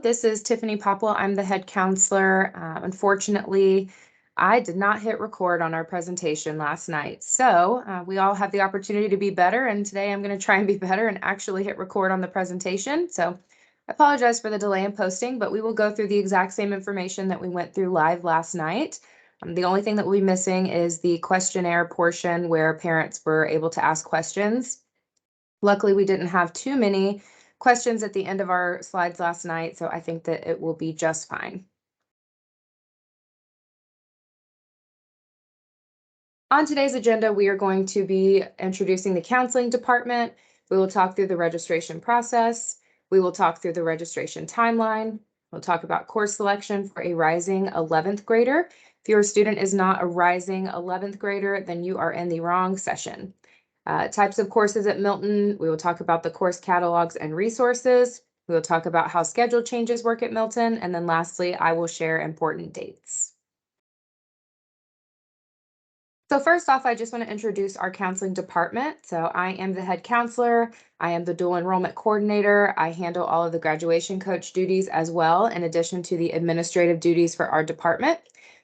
this is Tiffany Popple. I'm the head counselor. Unfortunately, I did not hit record on our presentation last night. So we all have the opportunity to be better, and today I'm going to try and be better and actually hit record on the presentation. So I apologize for the delay in posting, but we will go through the exact same information that we went through live last night. The only thing that we'll be missing is the questionnaire portion where parents were able to ask questions. Luckily, we didn't have too many questions at the end of our slides last night, so I think that it will be just fine. On today's agenda, we are going to be introducing the counseling department. We will talk through the registration process. We will talk through the registration timeline. We'll talk about course selection for a rising 11th grader. If your student is not a rising 11th grader, then you are in the wrong session. Types of courses at Milton. We will talk about the course catalogs and resources. We will talk about how schedule changes work at Milton. And then lastly, I will share important dates. So first off, I just want to introduce our counseling department. So I am the head counselor. I am the dual enrollment coordinator. I handle all of the graduation coach duties as well, in addition to the administrative duties for our department.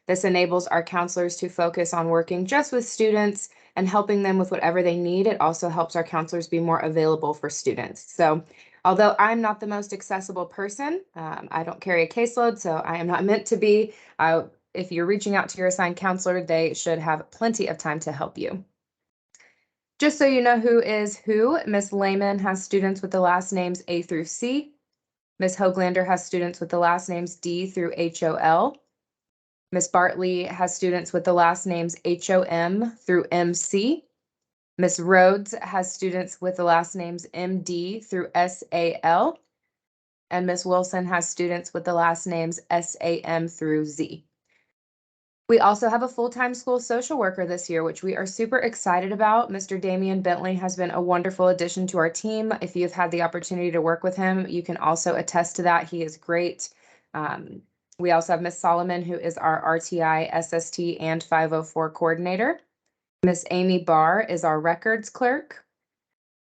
This enables our counselors to focus on working just with students and helping them with whatever they need. It also helps our counselors be more available for students. So although I'm not the most accessible person, I don't carry a caseload, so I am not meant to be. If you're reaching out to your assigned counselor, they should have plenty of time to help you. Just so you know who is who, Ms. Lehman has students with the last names A through C. Ms. Hoaglander has students with the last names D through HOL. Ms. Bartley has students with the last names HOM through MC. Ms. Rhodes has students with the last names MD through SAL. And Ms. Wilson has students with the last names SAM through Z. We also have a full-time school social worker this year, which we are super excited about. Mr. Damian Bentley has been a wonderful addition to our team. If you've had the opportunity to work with him, you can also attest to that. He is great. We also have Ms. Solomon, who is our RTI, SST, and 504 coordinator. Ms. Amy Barr is our records clerk.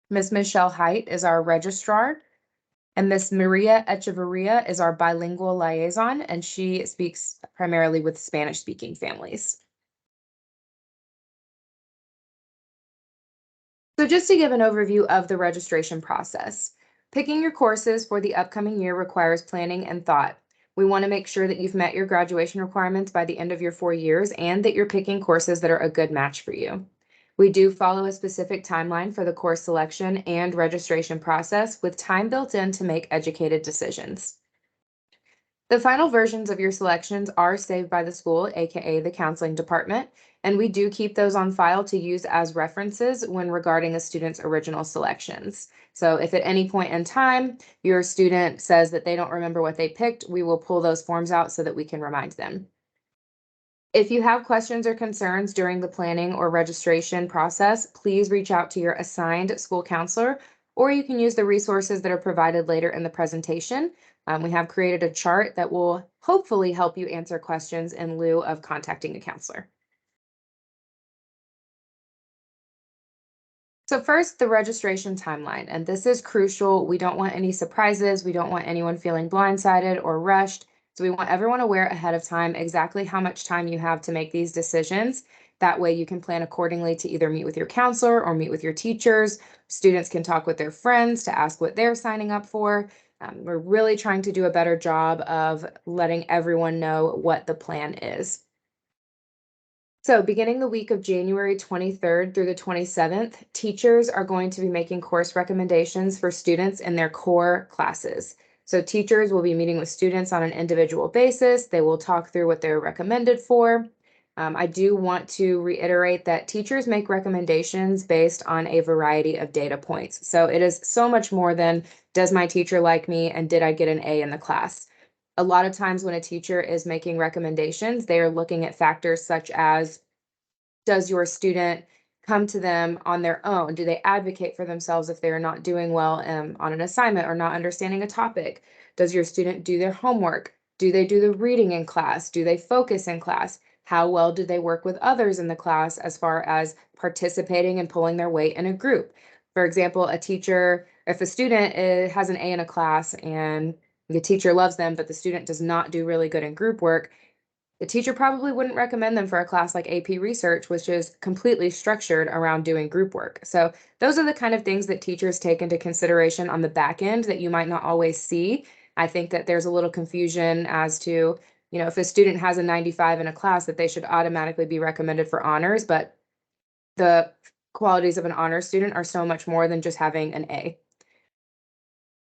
Ms. Michelle Height is our registrar. And Ms. Maria Echeverria is our bilingual liaison, and she speaks primarily with Spanish-speaking families. So just to give an overview of the registration process, picking your courses for the upcoming year requires planning and thought. We want to make sure that you've met your graduation requirements by the end of your 4 years and that you're picking courses that are a good match for you. We do follow a specific timeline for the course selection and registration process with time built in to make educated decisions. The final versions of your selections are saved by the school, aka the counseling department, and we do keep those on file to use as references when regarding a student's original selections. So if at any point in time your student says that they don't remember what they picked, we will pull those forms out so that we can remind them. If you have questions or concerns during the planning or registration process, please reach out to your assigned school counselor, or you can use the resources that are provided later in the presentation. We have created a chart that will hopefully help you answer questions in lieu of contacting a counselor. So first, the registration timeline, and this is crucial. We don't want any surprises. We don't want anyone feeling blindsided or rushed. So we want everyone aware ahead of time exactly how much time you have to make these decisions. That way you can plan accordingly to either meet with your counselor or meet with your teachers. Students can talk with their friends to ask what they're signing up for. We're really trying to do a better job of letting everyone know what the plan is. So beginning the week of January 23rd through the 27th, teachers are going to be making course recommendations for students in their core classes. So teachers will be meeting with students on an individual basis. They will talk through what they're recommended for. I do want to reiterate that teachers make recommendations based on a variety of data points. So it is so much more than, does my teacher like me and did I get an A in the class? A lot of times when a teacher is making recommendations, they are looking at factors such as, does your student come to them on their own? Do they advocate for themselves if they're not doing well on an assignment or not understanding a topic? Does your student do their homework? Do they do the reading in class? Do they focus in class? How well do they work with others in the class as far as participating and pulling their weight in a group? For example, if a student has an A in a class and the teacher loves them, but the student does not do really good in group work, the teacher probably wouldn't recommend them for a class like AP Research, which is completely structured around doing group work. So those are the kind of things that teachers take into consideration on the back end that you might not always see. I think that there's a little confusion as to, if a student has a 95 in a class, that they should automatically be recommended for honors, but the qualities of an honors student are so much more than just having an A.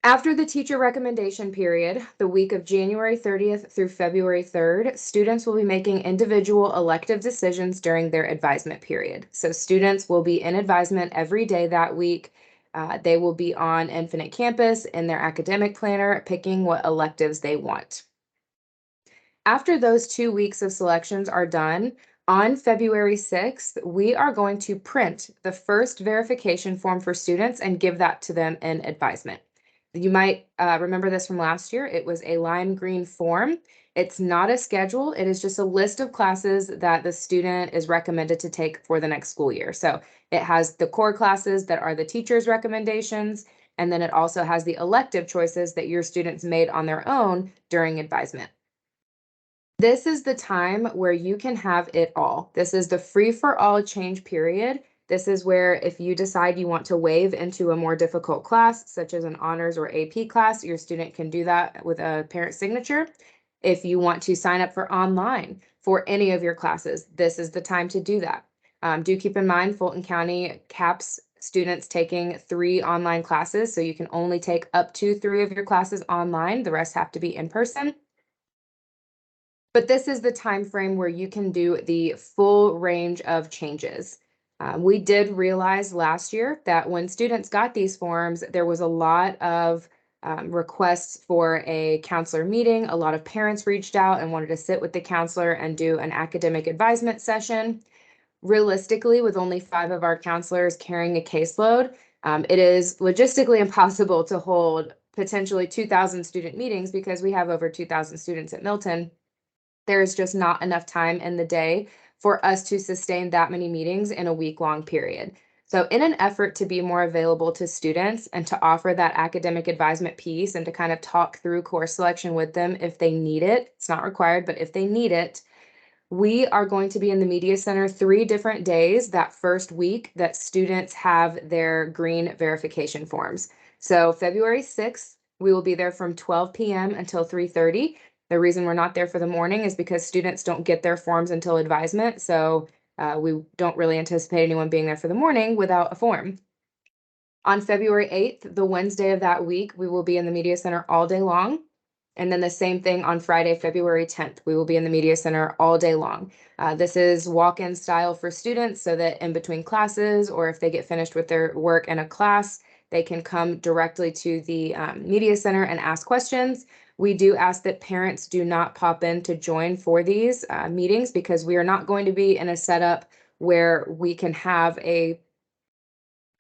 After the teacher recommendation period, the week of January 30th through February 3rd, students will be making individual elective decisions during their advisement period. So students will be in advisement every day that week. They will be on Infinite Campus in their academic planner, picking what electives they want. After those 2 weeks of selections are done, on February 6th, we are going to print the first verification form for students and give that to them in advisement. You might remember this from last year. It was a lime green form. It's not a schedule. It is just a list of classes that the student is recommended to take for the next school year. So it has the core classes that are the teacher's recommendations, and then it also has the elective choices that your students made on their own during advisement. This is the time where you can have it all. This is the free for all change period. This is where if you decide you want to waive into a more difficult class, such as an honors or AP class, your student can do that with a parent signature. If you want to sign up for online for any of your classes, this is the time to do that. Do keep in mind, Fulton County caps students taking 3 online classes, so you can only take up to 3 of your classes online. The rest have to be in person. But this is the time frame where you can do the full range of changes. We did realize last year that when students got these forms, there was a lot of requests for a counselor meeting. A lot of parents reached out and wanted to sit with the counselor and do an academic advisement session. Realistically, with only 5 of our counselors carrying a caseload, it is logistically impossible to hold potentially 2,000 student meetings because we have over 2,000 students at Milton. There's just not enough time in the day for us to sustain that many meetings in a week-long period. So in an effort to be more available to students and to offer that academic advisement piece and to kind of talk through course selection with them if they need it, it's not required, but if they need it, we are going to be in the Media Center 3 different days that first week that students have their green verification forms. So February 6th, we will be there from 12 p.m. until 3:30. The reason we're not there for the morning is because students don't get their forms until advisement. So we don't really anticipate anyone being there for the morning without a form. On February 8th, the Wednesday of that week, we will be in the Media Center all day long. And then the same thing on Friday, February 10th, we will be in the Media Center all day long. This is walk-in style for students so that in between classes or if they get finished with their work in a class, they can come directly to the Media Center and ask questions. We do ask that parents do not pop in to join for these meetings because we are not going to be in a setup where we can have a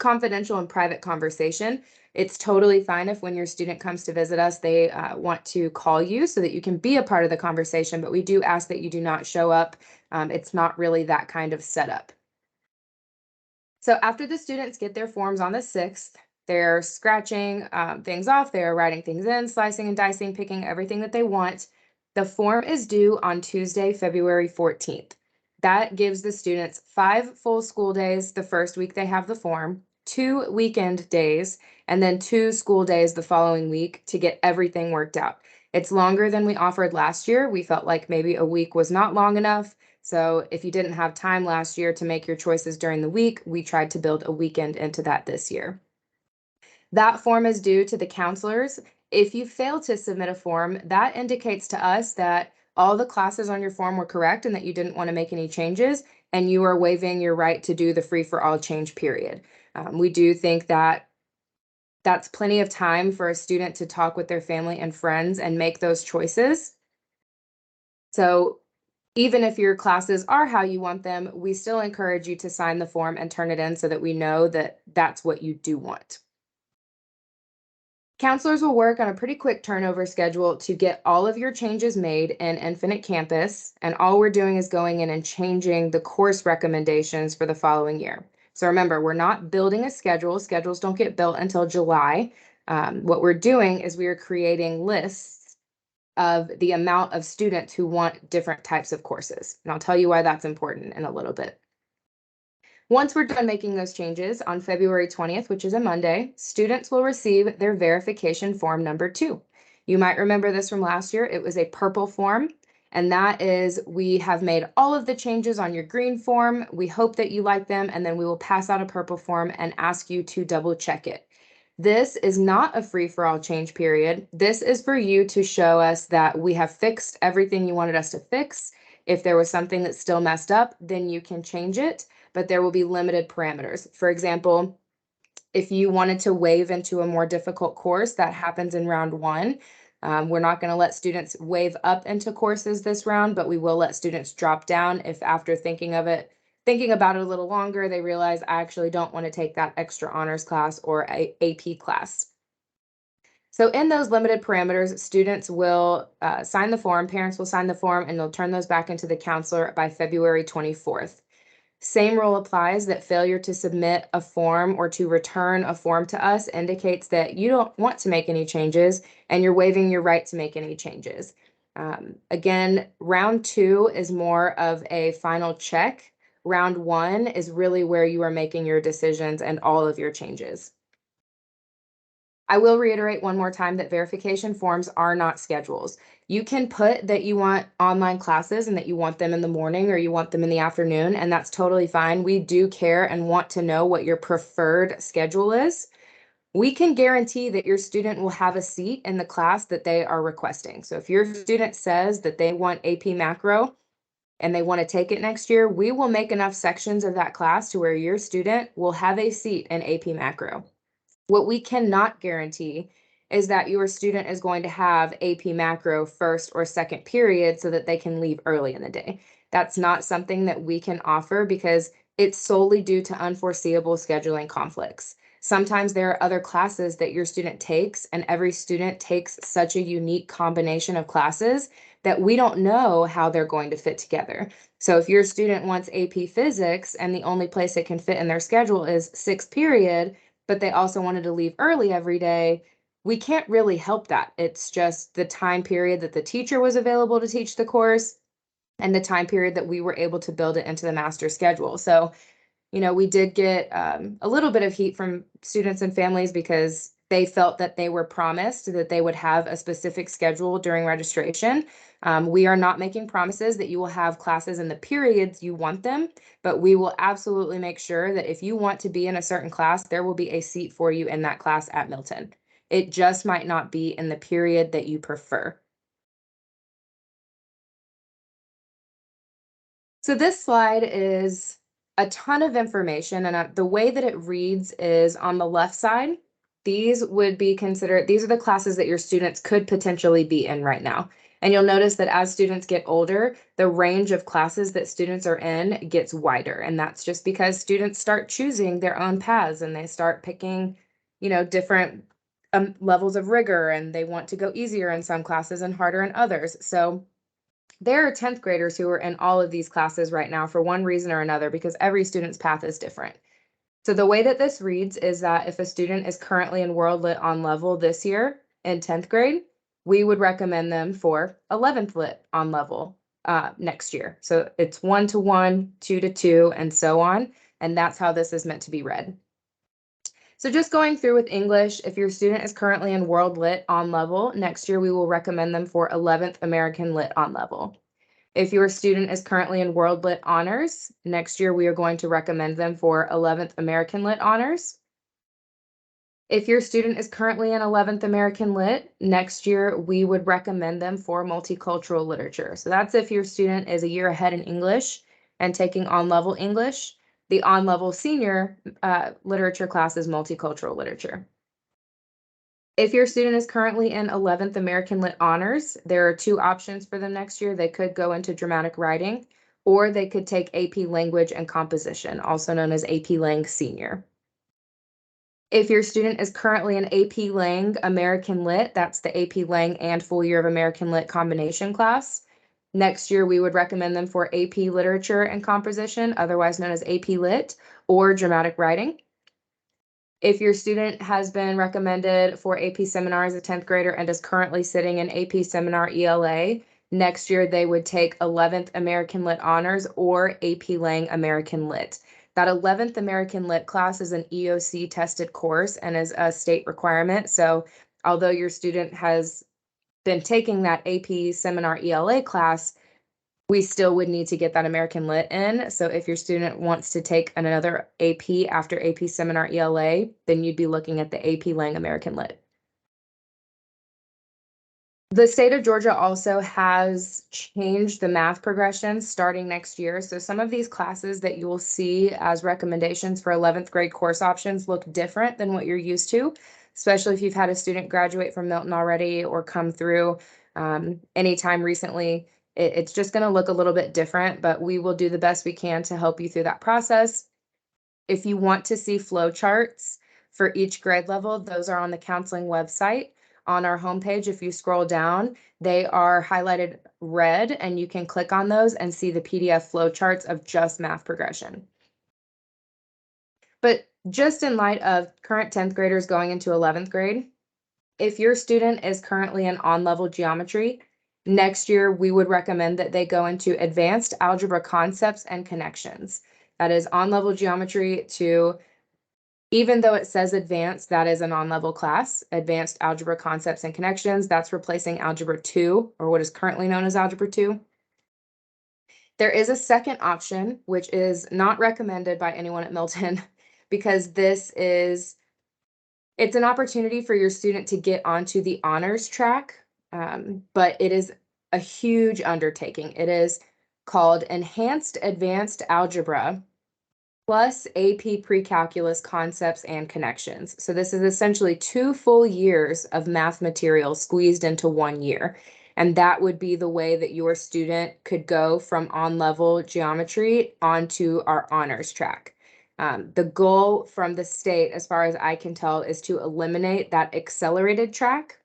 confidential and private conversation. It's totally fine if when your student comes to visit us, they want to call you so that you can be a part of the conversation, but we do ask that you do not show up. It's not really that kind of setup. So after the students get their forms on the 6th, they're scratching things off, they're writing things in, slicing and dicing, picking everything that they want. The form is due on Tuesday, February 14th. That gives the students 5 full school days the first week they have the form, 2 weekend days, and then 2 school days the following week to get everything worked out. It's longer than we offered last year. We felt like maybe a week was not long enough. So if you didn't have time last year to make your choices during the week, we tried to build a weekend into that this year. That form is due to the counselors. If you fail to submit a form, that indicates to us that all the classes on your form were correct and that you didn't want to make any changes, and you are waiving your right to do the free for all change period. We do think that that's plenty of time for a student to talk with their family and friends and make those choices. So even if your classes are how you want them, we still encourage you to sign the form and turn it in so that we know that that's what you do want. Counselors will work on a pretty quick turnover schedule to get all of your changes made in Infinite Campus, and all we're doing is going in and changing the course recommendations for the following year. So remember, we're not building a schedule. Schedules don't get built until July. What we're doing is we are creating lists of the amount of students who want different types of courses. And I'll tell you why that's important in a little bit. Once we're done making those changes on February 20th, which is a Monday, students will receive their verification form number 2. You might remember this from last year. It was a purple form, and that is we have made all of the changes on your green form. We hope that you like them, and then we will pass out a purple form and ask you to double check it. This is not a free-for-all change period. This is for you to show us that we have fixed everything you wanted us to fix. If there was something that's still messed up, then you can change it, but there will be limited parameters. For example, if you wanted to waive into a more difficult course, that happens in round 1. We're not going to let students waive up into courses this round, but we will let students drop down if after thinking about it a little longer, they realize I actually don't want to take that extra honors class or a AP class. So in those limited parameters, students will sign the form, parents will sign the form, and they'll turn those back into the counselor by February 24th. Same rule applies that failure to submit a form or to return a form to us indicates that you don't want to make any changes and you're waiving your right to make any changes. Again, round 2 is more of a final check. Round 1 is really where you are making your decisions and all of your changes. I will reiterate one more time that verification forms are not schedules. You can put that you want online classes and that you want them in the morning or you want them in the afternoon, and that's totally fine. We do care and want to know what your preferred schedule is. We can guarantee that your student will have a seat in the class that they are requesting. So if your student says that they want AP Macro and they want to take it next year, we will make enough sections of that class to where your student will have a seat in AP Macro. What we cannot guarantee is that your student is going to have AP Macro first or second period so that they can leave early in the day. That's not something that we can offer because it's solely due to unforeseeable scheduling conflicts. Sometimes there are other classes that your student takes, and every student takes such a unique combination of classes that we don't know how they're going to fit together. So if your student wants AP Physics and the only place it can fit in their schedule is sixth period, but they also wanted to leave early every day, we can't really help that. It's just the time period that the teacher was available to teach the course and the time period that we were able to build it into the master schedule. So, we did get a little bit of heat from students and families because they felt that they were promised that they would have a specific schedule during registration. We are not making promises that you will have classes in the periods you want them, but we will absolutely make sure that if you want to be in a certain class, there will be a seat for you in that class at Milton. It just might not be in the period that you prefer. So this slide is a ton of information, and the way that it reads is on the left side. These would be considered, these are the classes that your students could potentially be in right now. And you'll notice that as students get older, the range of classes that students are in gets wider. And that's just because students start choosing their own paths and they start picking, different levels of rigor, and they want to go easier in some classes and harder in others. So there are 10th graders who are in all of these classes right now for one reason or another because every student's path is different. So the way that this reads is that if a student is currently in World Lit on level this year in 10th grade, we would recommend them for 11th Lit on level next year. So it's 1-to-1, 2-to-2, and so on. And that's how this is meant to be read. So just going through with English, if your student is currently in World Lit on level, next year we will recommend them for 11th American Lit on level. If your student is currently in World Lit Honors, next year we are going to recommend them for 11th American Lit Honors. If your student is currently in 11th American Lit, next year we would recommend them for Multicultural Literature. So that's if your student is a year ahead in English and taking on-level English. The on-level senior literature class is Multicultural Literature. If your student is currently in 11th American Lit Honors, there are 2 options for them next year. They could go into dramatic writing, or they could take AP Language and Composition, also known as AP Lang Senior. If your student is currently in AP Lang American Lit, that's the AP Lang and full year of American Lit combination class. Next year, we would recommend them for AP Literature and Composition, otherwise known as AP Lit, or dramatic writing. If your student has been recommended for AP Seminar as a 10th grader and is currently sitting in AP Seminar ELA, next year they would take 11th American Lit Honors or AP Lang American Lit. That 11th American Lit class is an EOC tested course and is a state requirement. So although your student has been taking that AP Seminar ELA class, we still would need to get that American Lit in. So if your student wants to take another AP after AP Seminar ELA, then you'd be looking at the AP Lang American Lit. The state of Georgia also has changed the math progressions starting next year. So some of these classes that you will see as recommendations for 11th grade course options look different than what you're used to, especially if you've had a student graduate from Milton already or come through anytime recently. It's just going to look a little bit different, but we will do the best we can to help you through that process. If you want to see flow charts for each grade level, those are on the counseling website. On our homepage, if you scroll down, they are highlighted red and you can click on those and see the PDF flow charts of just math progression. But just in light of current 10th graders going into 11th grade, if your student is currently in on-level geometry, next year we would recommend that they go into advanced algebra concepts and connections. That is on-level geometry to, even though it says advanced, that is an on-level class. Advanced algebra concepts and connections, that's replacing algebra 2, or what is currently known as algebra 2. There is a second option, which is not recommended by anyone at Milton, because it's an opportunity for your student to get onto the honors track, but it is a huge undertaking. It is called Enhanced Advanced Algebra plus AP Pre-Calculus Concepts and Connections. So this is essentially 2 full years of math material squeezed into 1 year. And that would be the way that your student could go from on-level geometry onto our honors track. The goal from the state, as far as I can tell, is to eliminate that accelerated track,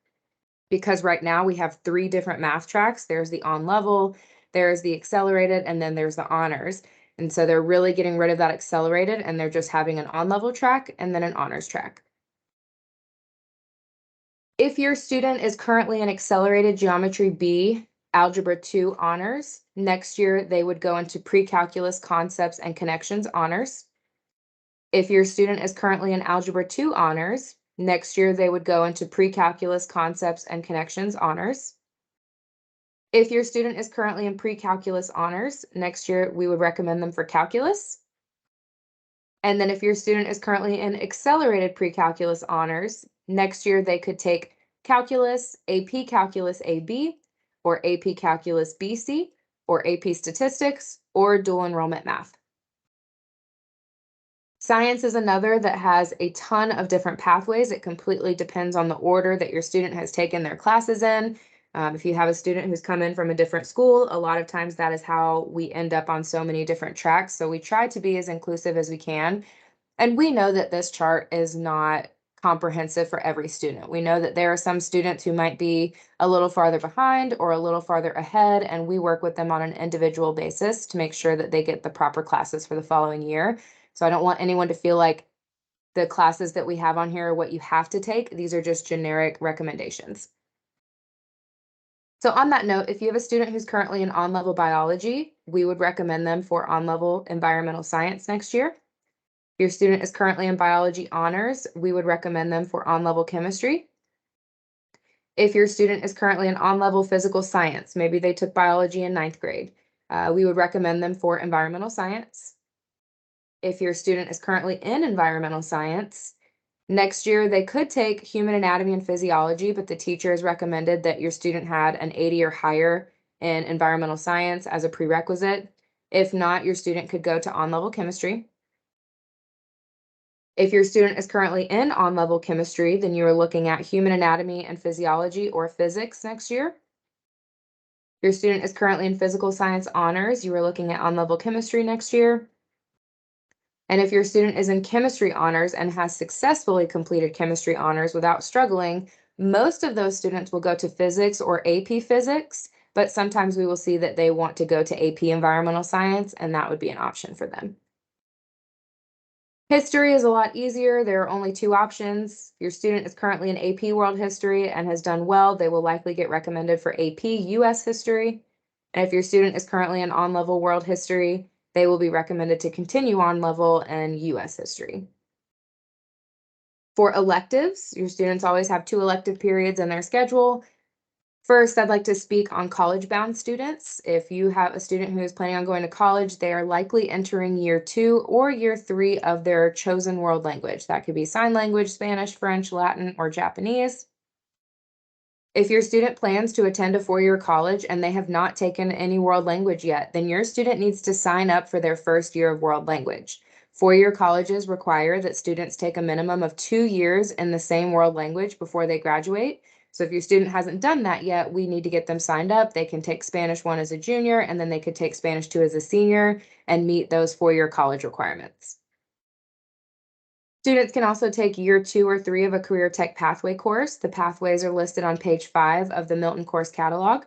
because right now we have 3 different math tracks. There's the on-level, there's the accelerated, and then there's the honors. And so they're really getting rid of that accelerated and they're just having an on-level track and then an honors track. If your student is currently in accelerated geometry B, algebra 2 honors, next year they would go into pre-calculus concepts and connections honors. If your student is currently in algebra 2 honors, next year they would go into pre-calculus concepts and connections honors. If your student is currently in pre-calculus honors, next year we would recommend them for calculus. And then if your student is currently in accelerated pre-calculus honors, next year they could take calculus, AP Calculus AB, or AP Calculus BC, or AP Statistics, or dual enrollment math. Science is another that has a ton of different pathways. It completely depends on the order that your student has taken their classes in. If you have a student who's come in from a different school, a lot of times that is how we end up on so many different tracks. So we try to be as inclusive as we can. And we know that this chart is not comprehensive for every student. We know that there are some students who might be a little farther behind or a little farther ahead, and we work with them on an individual basis to make sure that they get the proper classes for the following year. So I don't want anyone to feel like the classes that we have on here are what you have to take. These are just generic recommendations. So on that note, if you have a student who's currently in on-level biology, we would recommend them for on-level environmental science next year. If your student is currently in biology honors, we would recommend them for on-level chemistry. If your student is currently in on-level physical science, maybe they took biology in 9th grade, we would recommend them for environmental science. If your student is currently in environmental science, next year they could take human anatomy and physiology, but the teacher has recommended that your student had an 80 or higher in environmental science as a prerequisite. If not, your student could go to on-level chemistry. If your student is currently in on-level chemistry, then you are looking at human anatomy and physiology or physics next year. If your student is currently in physical science honors, you are looking at on-level chemistry next year. And if your student is in chemistry honors and has successfully completed chemistry honors without struggling, most of those students will go to physics or AP physics, but sometimes we will see that they want to go to AP environmental science, and that would be an option for them. History is a lot easier. There are only two options. If your student is currently in AP World History and has done well, they will likely get recommended for AP US History. And if your student is currently in on-level World History, they will be recommended to continue on level in US History. For electives, your students always have two elective periods in their schedule. First, I'd like to speak on college-bound students. If you have a student who is planning on going to college, they are likely entering year 2 or year 3 of their chosen world language. That could be sign language, Spanish, French, Latin, or Japanese. If your student plans to attend a four-year college and they have not taken any world language yet, then your student needs to sign up for their first year of world language. Four-year colleges require that students take a minimum of 2 years in the same world language before they graduate. So if your student hasn't done that yet, we need to get them signed up. They can take Spanish 1 as a junior, and then they could take Spanish 2 as a senior and meet those four-year college requirements. Students can also take year 2 or 3 of a career tech pathway course. The pathways are listed on page 5 of the Milton course catalog.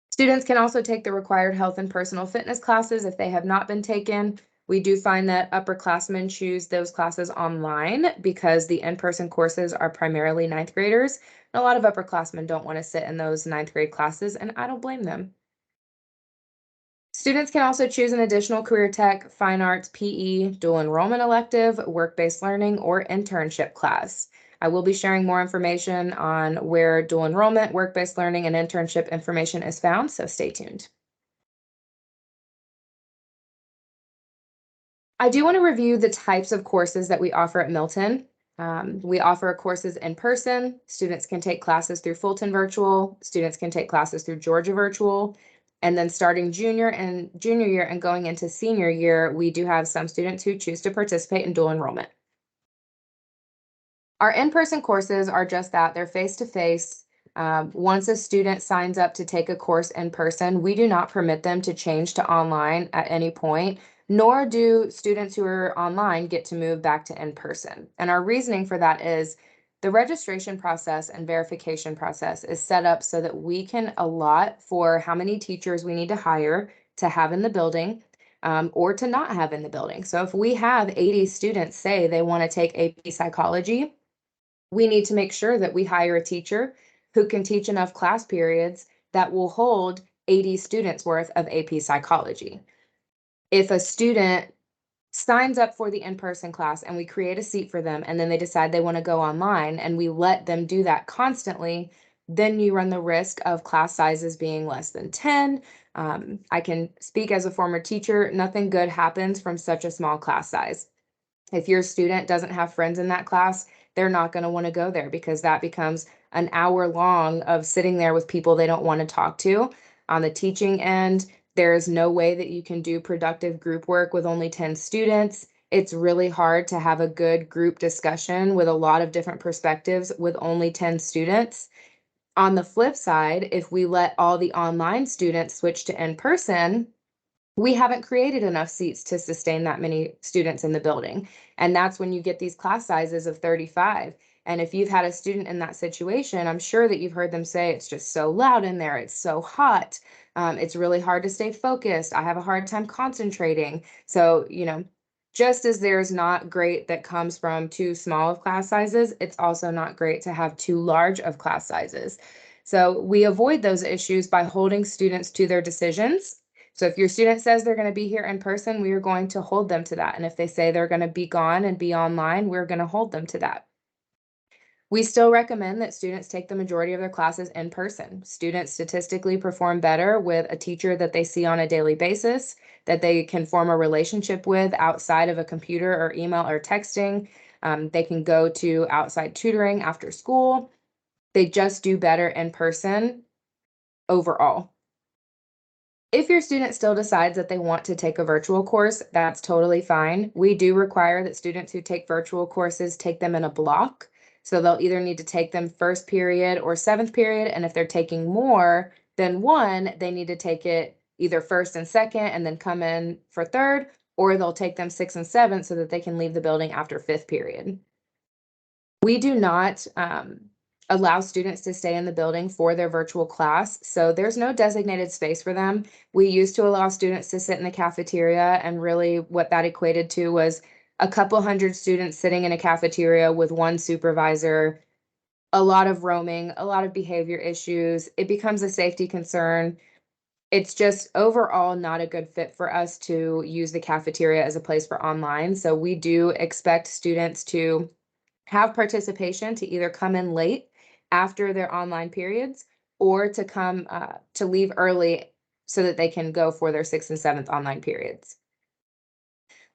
Students can also take the required health and personal fitness classes if they have not been taken. We do find that upperclassmen choose those classes online because the in-person courses are primarily ninth graders. And a lot of upperclassmen don't want to sit in those ninth grade classes, and I don't blame them. Students can also choose an additional career tech, fine arts, PE, dual enrollment elective, work-based learning, or internship class. I will be sharing more information on where dual enrollment, work-based learning, and internship information is found, so stay tuned. I do want to review the types of courses that we offer at Milton. We offer courses in person. Students can take classes through Fulton Virtual. Students can take classes through Georgia Virtual. And then starting junior year and going into senior year, we do have some students who choose to participate in dual enrollment. Our in-person courses are just that, they're face-to-face. Once a student signs up to take a course in person, we do not permit them to change to online at any point, nor do students who are online get to move back to in-person. And our reasoning for that is the registration process and verification process is set up so that we can allot for how many teachers we need to hire to have in the building, or to not have in the building. So if we have 80 students say they want to take AP psychology, we need to make sure that we hire a teacher who can teach enough class periods that will hold 80 students worth of AP psychology. If a student signs up for the in-person class and we create a seat for them and then they decide they want to go online and we let them do that constantly, then you run the risk of class sizes being less than 10. I can speak as a former teacher, nothing good happens from such a small class size. If your student doesn't have friends in that class, they're not going to want to go there because that becomes an hour long of sitting there with people they don't want to talk to. On the teaching end, there is no way that you can do productive group work with only 10 students. It's really hard to have a good group discussion with a lot of different perspectives with only 10 students. On the flip side, if we let all the online students switch to in person, we haven't created enough seats to sustain that many students in the building. And that's when you get these class sizes of 35. And if you've had a student in that situation, I'm sure that you've heard them say, it's just so loud in there, it's so hot, it's really hard to stay focused, I have a hard time concentrating. So, just as there's not great that comes from too small of class sizes, it's also not great to have too large of class sizes. So we avoid those issues by holding students to their decisions. So if your student says they're going to be here in person, we are going to hold them to that. And if they say they're going to be gone and be online, we're going to hold them to that. We still recommend that students take the majority of their classes in person. Students statistically perform better with a teacher that they see on a daily basis, that they can form a relationship with outside of a computer or email or texting. They can go to outside tutoring after school. They just do better in person overall. If your student still decides that they want to take a virtual course, that's totally fine. We do require that students who take virtual courses take them in a block. So they'll either need to take them first period or seventh period. And if they're taking more than one, they need to take it either first and second and then come in for third, or they'll take them sixth and seventh so that they can leave the building after fifth period. We do not allow students to stay in the building for their virtual class. So there's no designated space for them. We used to allow students to sit in the cafeteria, and really what that equated to was a couple hundred students sitting in a cafeteria with one supervisor, a lot of roaming, a lot of behavior issues. It becomes a safety concern. It's just overall not a good fit for us to use the cafeteria as a place for online. So we do expect students to have participation, to either come in late after their online periods, or to come to leave early so that they can go for their 6th and 7th online periods.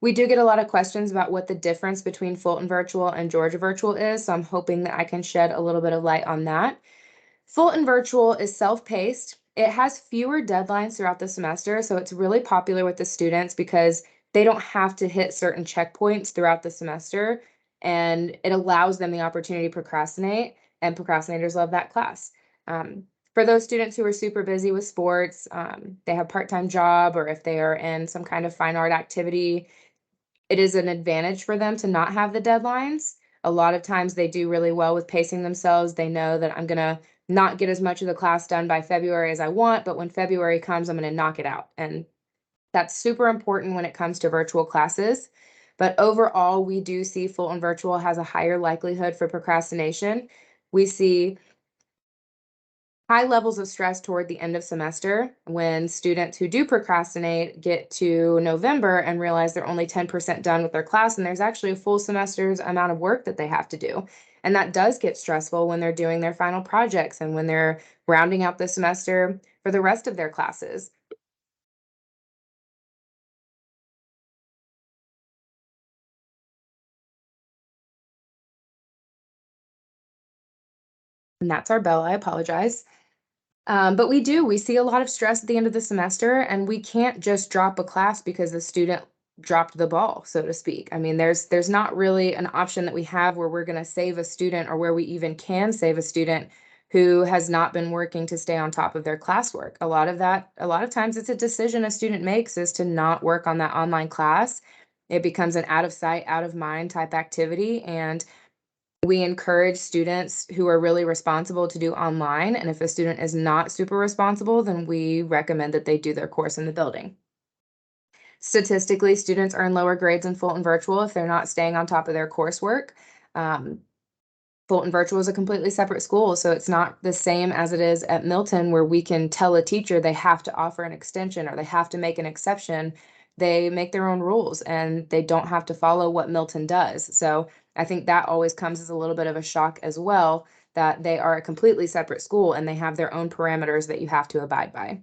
We do get a lot of questions about what the difference between Fulton Virtual and Georgia Virtual is, so I'm hoping that I can shed a little bit of light on that. Fulton Virtual is self-paced. It has fewer deadlines throughout the semester, so it's really popular with the students because they don't have to hit certain checkpoints throughout the semester, and it allows them the opportunity to procrastinate, and procrastinators love that class. For those students who are super busy with sports, they have part-time job, or if they are in some kind of fine art activity, it is an advantage for them to not have the deadlines. A lot of times they do really well with pacing themselves. They know that I'm gonna not get as much of the class done by February as I want, but when February comes, I'm gonna knock it out. And that's super important when it comes to virtual classes. But overall, we do see Fulton Virtual has a higher likelihood for procrastination. We see high levels of stress toward the end of semester when students who do procrastinate get to November and realize they're only 10% done with their class, and there's actually a full semester's amount of work that they have to do. And that does get stressful when they're doing their final projects and when they're rounding out the semester for the rest of their classes. And that's our bell. I apologize. But we see a lot of stress at the end of the semester, and we can't just drop a class because the student dropped the ball, so to speak. I mean, there's not really an option that we have where we're going to save a student, or where we even can save a student who has not been working to stay on top of their classwork. A lot of times it's a decision a student makes is to not work on that online class. It becomes an out of sight, out of mind type activity, and we encourage students who are really responsible to do online, and if a student is not super responsible, then we recommend that they do their course in the building. Statistically, students earn lower grades in Fulton Virtual if they're not staying on top of their coursework. Um, Fulton Virtual is a completely separate school, so it's not the same as it is at Milton, where we can tell a teacher they have to offer an extension or they have to make an exception. They make their own rules and they don't have to follow what Milton does. So I think that always comes as a little bit of a shock as well, that they are a completely separate school and they have their own parameters that you have to abide by.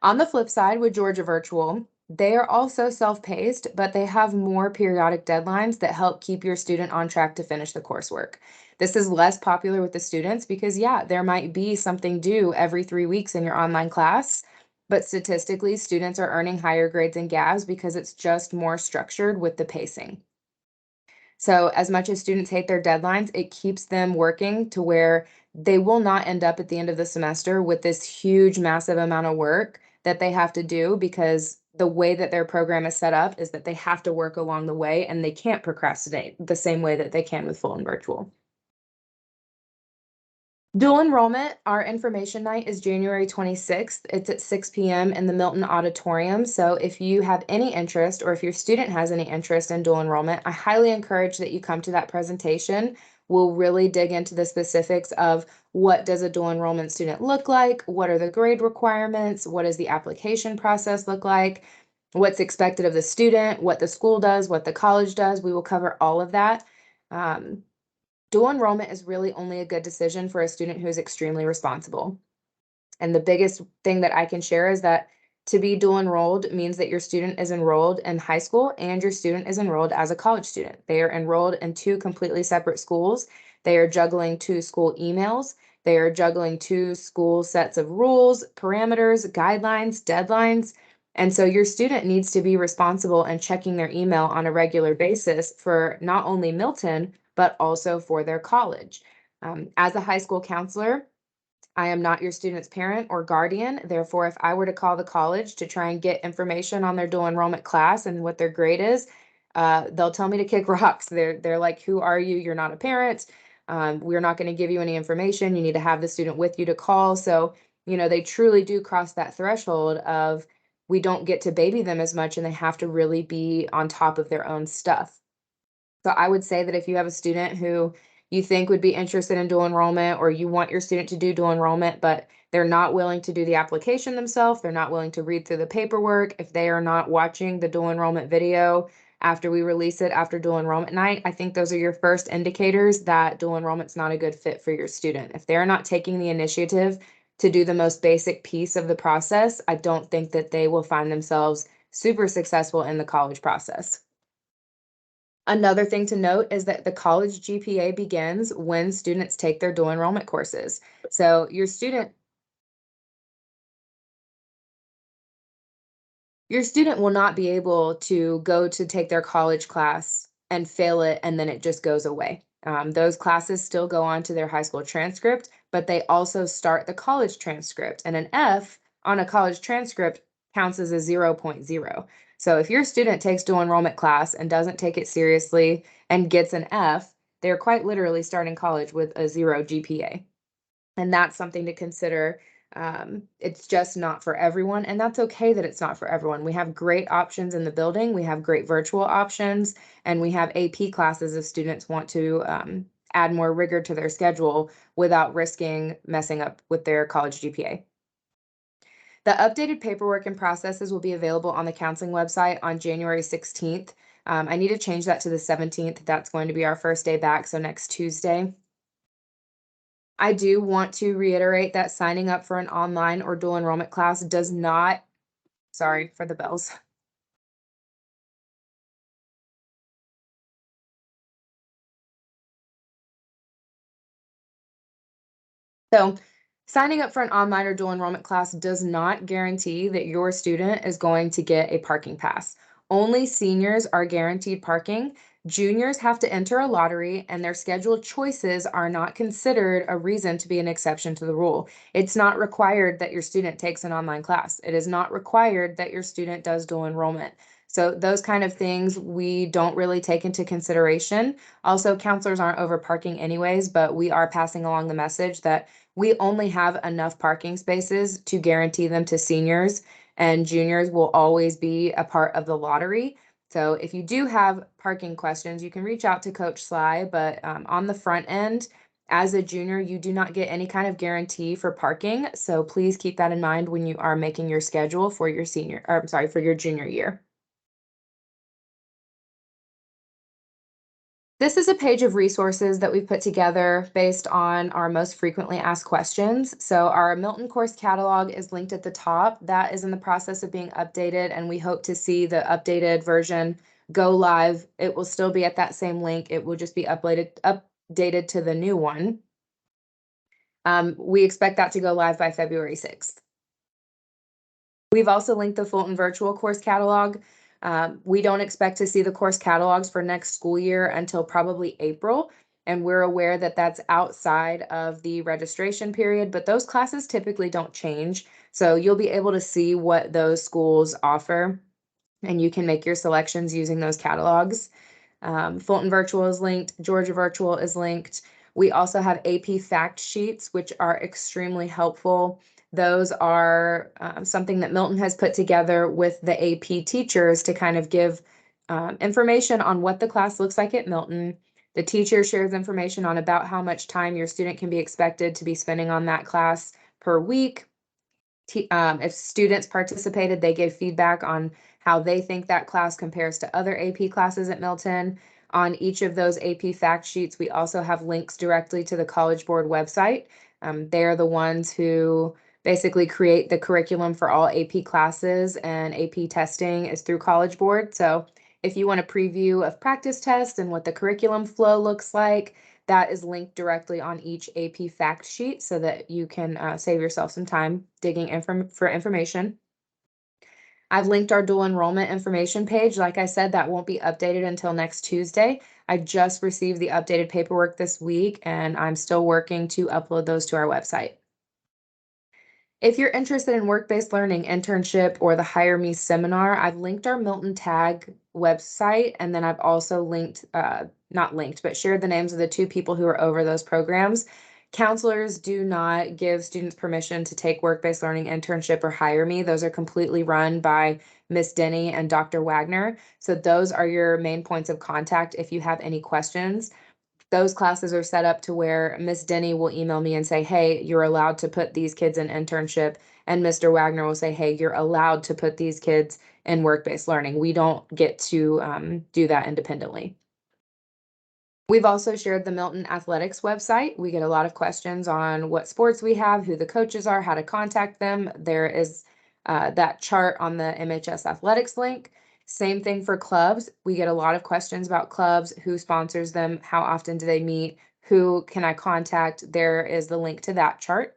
On the flip side, with Georgia Virtual, they are also self-paced, but they have more periodic deadlines that help keep your student on track to finish the coursework. This is less popular with the students because, yeah, there might be something due every 3 weeks in your online class, but statistically, students are earning higher grades in GAVs because it's just more structured with the pacing. So, as much as students hate their deadlines, it keeps them working to where they will not end up at the end of the semester with this huge, massive amount of work that they have to do, because the way that their program is set up is that they have to work along the way and they can't procrastinate the same way that they can with full and virtual. Dual enrollment, our information night is January 26th. It's at 6 p.m. in the Milton Auditorium. So if you have any interest, or if your student has any interest in dual enrollment, I highly encourage that you come to that presentation. We'll really dig into the specifics of what does a dual enrollment student look like, what are the grade requirements, what does the application process look like, what's expected of the student, what the school does, what the college does. We will cover all of that. Um, Dual enrollment is really only a good decision for a student who is extremely responsible. And the biggest thing that I can share is that to be dual enrolled means that your student is enrolled in high school and your student is enrolled as a college student. They are enrolled in two completely separate schools. They are juggling two school emails. They are juggling two school sets of rules, parameters, guidelines, deadlines. And so your student needs to be responsible and checking their email on a regular basis for not only Milton, but also for their college. As a high school counselor, I am not your student's parent or guardian. Therefore, if I were to call the college to try and get information on their dual enrollment class and what their grade is, they'll tell me to kick rocks. They're like, "Who are you? You're not a parent." We're not going to give you any information. You need to have the student with you to call. So, they truly do cross that threshold of we don't get to baby them as much and they have to really be on top of their own stuff. So I would say that if you have a student who you think would be interested in dual enrollment, or you want your student to do dual enrollment, but they're not willing to do the application themselves, they're not willing to read through the paperwork, if they are not watching the dual enrollment video after we release it after dual enrollment night, I think those are your first indicators that dual enrollment's not a good fit for your student. If they're not taking the initiative to do the most basic piece of the process, I don't think that they will find themselves super successful in the college process. Another thing to note is that the college GPA begins when students take their dual enrollment courses. So your student will not be able to go to take their college class and fail it, and then it just goes away. Those classes still go on to their high school transcript, but they also start the college transcript. And an F on a college transcript counts as a 0.0. So if your student takes dual enrollment class and doesn't take it seriously and gets an F, they're quite literally starting college with a 0 GPA. And that's something to consider. It's just not for everyone, and that's okay that it's not for everyone. We have great options in the building. We have great virtual options, and we have AP classes if students want to add more rigor to their schedule without risking messing up with their college GPA. The updated paperwork and processes will be available on the counseling website on January 16th. I need to change that to the 17th. That's going to be our first day back, so next Tuesday. I do want to reiterate that signing up for an online or dual enrollment class does not, sorry for the bells. So signing up for an online or dual enrollment class does not guarantee that your student is going to get a parking pass. Only seniors are guaranteed parking. Juniors have to enter a lottery, and their scheduled choices are not considered a reason to be an exception to the rule. It's not required that your student takes an online class. It is not required that your student does dual enrollment. So those kind of things we don't really take into consideration. Also, counselors aren't over parking anyways, but we are passing along the message that we only have enough parking spaces to guarantee them to seniors, and juniors will always be a part of the lottery. So if you do have parking questions, you can reach out to Coach Sly, but on the front end, as a junior, you do not get any kind of guarantee for parking. So please keep that in mind when you are making your schedule for your for your junior year. This is a page of resources that we've put together based on our most frequently asked questions. So our Milton course catalog is linked at the top. That is in the process of being updated, and we hope to see the updated version go live. It will still be at that same link. It will just be updated to the new one. We expect that to go live by February 6th. We've also linked the Fulton virtual course catalog. We don't expect to see the course catalogs for next school year until probably April, and we're aware that that's outside of the registration period, but those classes typically don't change. So you'll be able to see what those schools offer, and you can make your selections using those catalogs. Fulton Virtual is linked, Georgia Virtual is linked. We also have AP fact sheets, which are extremely helpful. Those are something that Milton has put together with the AP teachers to kind of give information on what the class looks like at Milton. The teacher shares information on about how much time your student can be expected to be spending on that class per week. If students participated, they give feedback on how they think that class compares to other AP classes at Milton. On each of those AP fact sheets, we also have links directly to the College Board website. They are the ones who basically create the curriculum for all AP classes, and AP testing is through College Board. So if you want a preview of practice tests and what the curriculum flow looks like, that is linked directly on each AP fact sheet so that you can save yourself some time digging for information. I've linked our dual enrollment information page. Like I said, that won't be updated until next Tuesday. I just received the updated paperwork this week, and I'm still working to upload those to our website. If you're interested in work-based learning, internship, or the Hire Me seminar, I've linked our Milton Tag website, and then I've also linked, not linked, but shared the names of the two people who are over those programs. Counselors do not give students permission to take work-based learning, internship, or Hire Me. Those are completely run by Miss Denny and Dr. Wagner. So those are your main points of contact if you have any questions. Those classes are set up to where Miss Denny will email me and say, hey, you're allowed to put these kids in internship. And Mr. Wagner will say, hey, you're allowed to put these kids in work-based learning. We don't get to do that independently. We've also shared the Milton Athletics website. We get a lot of questions on what sports we have, who the coaches are, how to contact them. There is that chart on the MHS Athletics link. Same thing for clubs. We get a lot of questions about clubs, who sponsors them, how often do they meet, who can I contact? There is the link to that chart.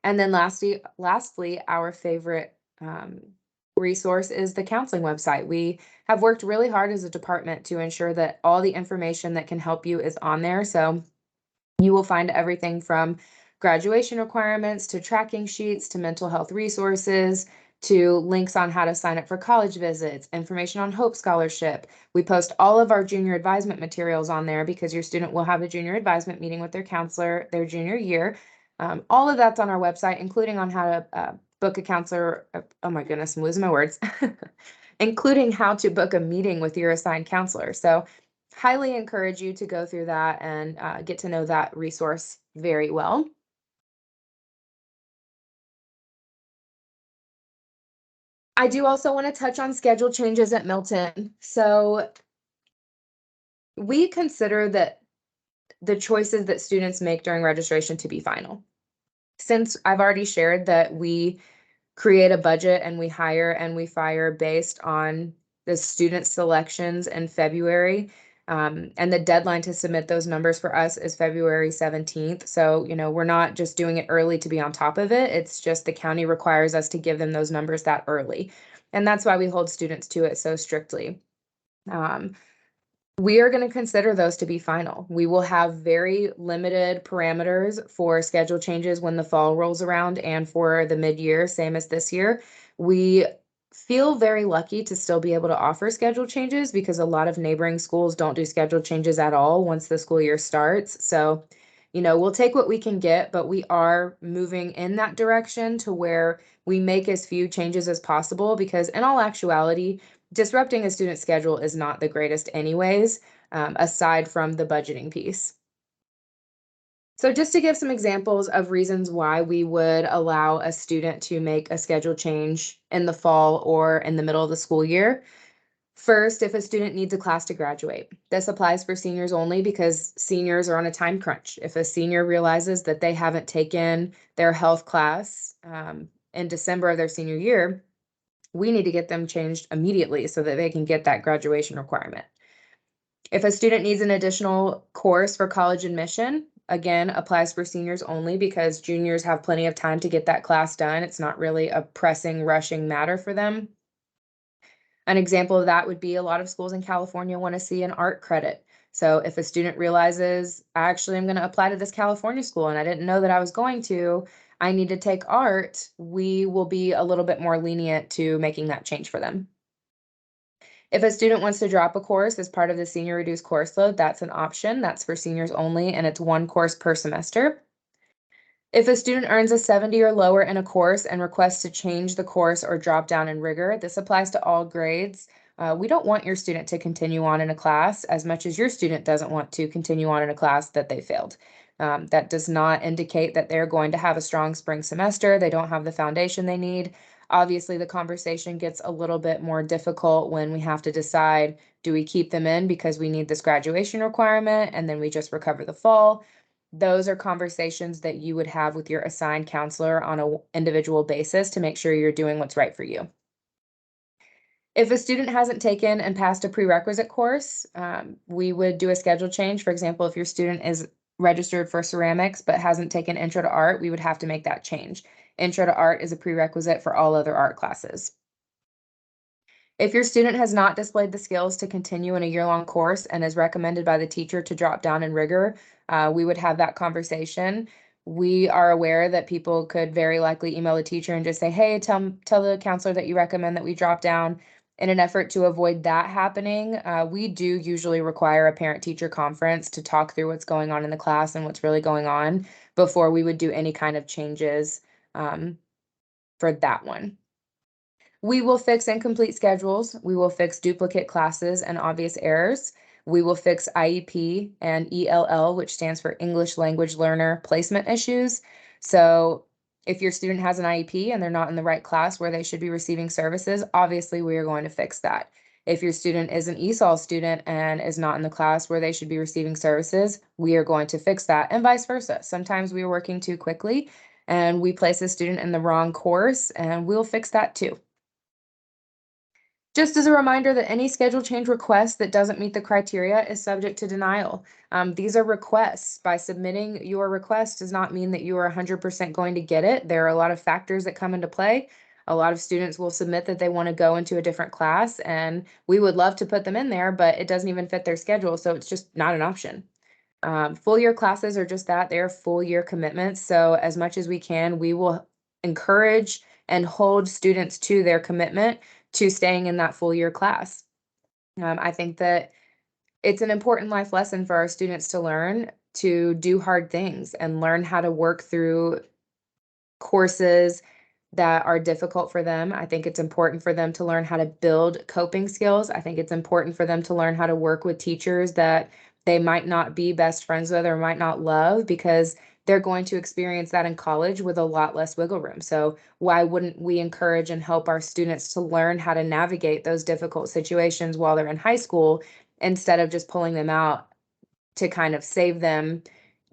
And then lastly, our favorite resource is the counseling website. We have worked really hard as a department to ensure that all the information that can help you is on there. So you will find everything from graduation requirements to tracking sheets to mental health resources to links on how to sign up for college visits, information on Hope Scholarship. We post all of our junior advisement materials on there because your student will have a junior advisement meeting with their counselor their junior year. All of that's on our website, including on how to book a counselor. Oh my goodness, I'm losing my words. Including how to book a meeting with your assigned counselor. So highly encourage you to go through that and get to know that resource very well. I do also want to touch on schedule changes at Milton. So we consider that the choices that students make during registration to be final. Since I've already shared that we create a budget and we hire and we fire based on the student selections in February. And the deadline to submit those numbers for us is February 17th. So, we're not just doing it early to be on top of it. It's just the county requires us to give them those numbers that early. And that's why we hold students to it so strictly. We are going to consider those to be final. We will have very limited parameters for schedule changes when the fall rolls around and for the mid-year, same as this year. We feel very lucky to still be able to offer schedule changes because a lot of neighboring schools don't do schedule changes at all once the school year starts. So, we'll take what we can get, but we are moving in that direction to where we make as few changes as possible because in all actuality, disrupting a student schedule is not the greatest anyways, aside from the budgeting piece. So just to give some examples of reasons why we would allow a student to make a schedule change in the fall or in the middle of the school year. First, if a student needs a class to graduate, this applies for seniors only because seniors are on a time crunch. If a senior realizes that they haven't taken their health class in December of their senior year, we need to get them changed immediately so that they can get that graduation requirement. If a student needs an additional course for college admission, again, applies for seniors only because juniors have plenty of time to get that class done. It's not really a pressing, rushing matter for them. An example of that would be a lot of schools in California want to see an art credit. So if a student realizes, actually, I'm going to apply to this California school and I didn't know that I was going to, I need to take art, we will be a little bit more lenient to making that change for them. If a student wants to drop a course as part of the senior reduced course load, that's an option. That's for seniors only, and it's one course per semester. If a student earns a 70 or lower in a course and requests to change the course or drop down in rigor, this applies to all grades. We don't want your student to continue on in a class as much as your student doesn't want to continue on in a class that they failed. That does not indicate that they're going to have a strong spring semester. They don't have the foundation they need. Obviously, the conversation gets a little bit more difficult when we have to decide, do we keep them in because we need this graduation requirement and then we just recover the fall? Those are conversations that you would have with your assigned counselor on an individual basis to make sure you're doing what's right for you. If a student hasn't taken and passed a prerequisite course, we would do a schedule change. For example, if your student is registered for ceramics but hasn't taken Intro to Art, we would have to make that change. Intro to Art is a prerequisite for all other art classes. If your student has not displayed the skills to continue in a year-long course and is recommended by the teacher to drop down in rigor, we would have that conversation. We are aware that people could very likely email the teacher and just say, hey, tell the counselor that you recommend that we drop down. In an effort to avoid that happening, we do usually require a parent-teacher conference to talk through what's going on in the class and what's really going on before we would do any kind of changes for that one. We will fix incomplete schedules. We will fix duplicate classes and obvious errors. We will fix IEP and ELL, which stands for English Language Learner Placement Issues. So if your student has an IEP and they're not in the right class where they should be receiving services, obviously we are going to fix that. If your student is an ESOL student and is not in the class where they should be receiving services, we are going to fix that, and vice versa. Sometimes we are working too quickly and we place a student in the wrong course, and we'll fix that too. Just as a reminder that any schedule change request that doesn't meet the criteria is subject to denial. These are requests. By submitting your request does not mean that you are 100% going to get it. There are a lot of factors that come into play. A lot of students will submit that they want to go into a different class, and we would love to put them in there, but it doesn't even fit their schedule, so it's just not an option. Full year classes are just that. They're full year commitments. So as much as we can, we will encourage and hold students to their commitment to staying in that full year class. I think that it's an important life lesson for our students to learn to do hard things and learn how to work through courses that are difficult for them. I think it's important for them to learn how to build coping skills. I think it's important for them to learn how to work with teachers that they might not be best friends with or might not love, because they're going to experience that in college with a lot less wiggle room. So why wouldn't we encourage and help our students to learn how to navigate those difficult situations while they're in high school, instead of just pulling them out to kind of save them?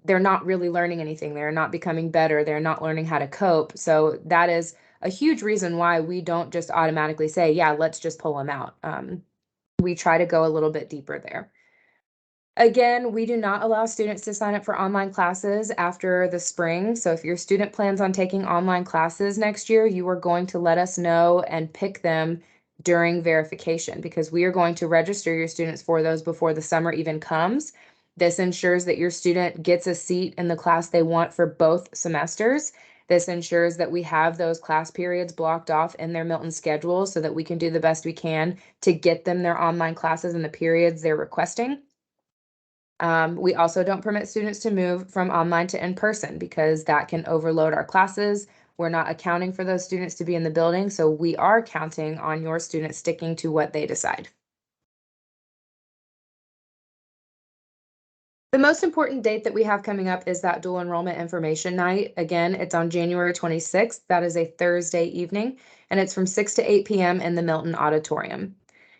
They're not really learning anything. They're not becoming better. They're not learning how to cope. So that is a huge reason why we don't just automatically say, yeah, let's just pull them out. We try to go a little bit deeper there. Again, we do not allow students to sign up for online classes after the spring. So if your student plans on taking online classes next year, you are going to let us know and pick them during verification, because we are going to register your students for those before the summer even comes. This ensures that your student gets a seat in the class they want for both semesters. This ensures that we have those class periods blocked off in their Milton schedule so that we can do the best we can to get them their online classes in the periods they're requesting. We also don't permit students to move from online to in-person, because that can overload our classes. We're not accounting for those students to be in the building, so we are counting on your students sticking to what they decide. The most important date that we have coming up is that dual enrollment information night. Again, it's on January 26th. That is a Thursday evening, and it's from 6 to 8 p.m. in the Milton Auditorium.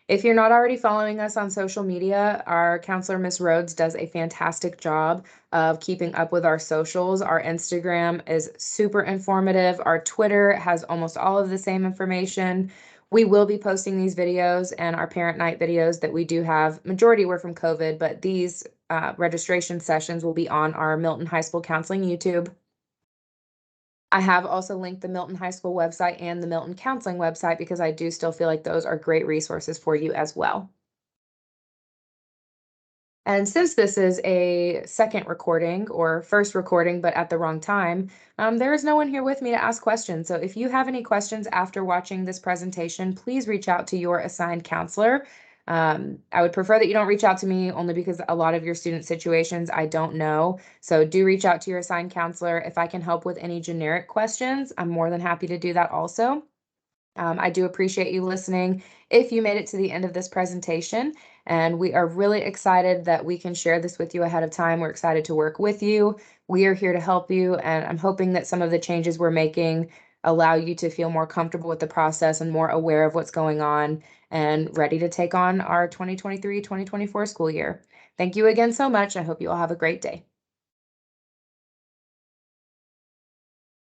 If you're not already following us on social media, our counselor, Miss Rhodes, does a fantastic job of keeping up with our socials. Our Instagram is super informative. Our Twitter has almost all of the same information. We will be posting these videos and our parent night videos that we do have. Majority were from COVID, but these registration sessions will be on our Milton High School Counseling YouTube. I have also linked the Milton High School website and the Milton Counseling website, because I do still feel like those are great resources for you as well. And since this is a second recording, or first recording, but at the wrong time, there is no one here with me to ask questions. So if you have any questions after watching this presentation, please reach out to your assigned counselor. I would prefer that you don't reach out to me, only because a lot of your student situations I don't know. So do reach out to your assigned counselor. If I can help with any generic questions, I'm more than happy to do that also. I do appreciate you listening if you made it to the end of this presentation, and we are really excited that we can share this with you ahead of time. We're excited to work with you. We are here to help you, and I'm hoping that some of the changes we're making allow you to feel more comfortable with the process and more aware of what's going on and ready to take on our 2023-2024 school year. Thank you again so much. I hope you all have a great day.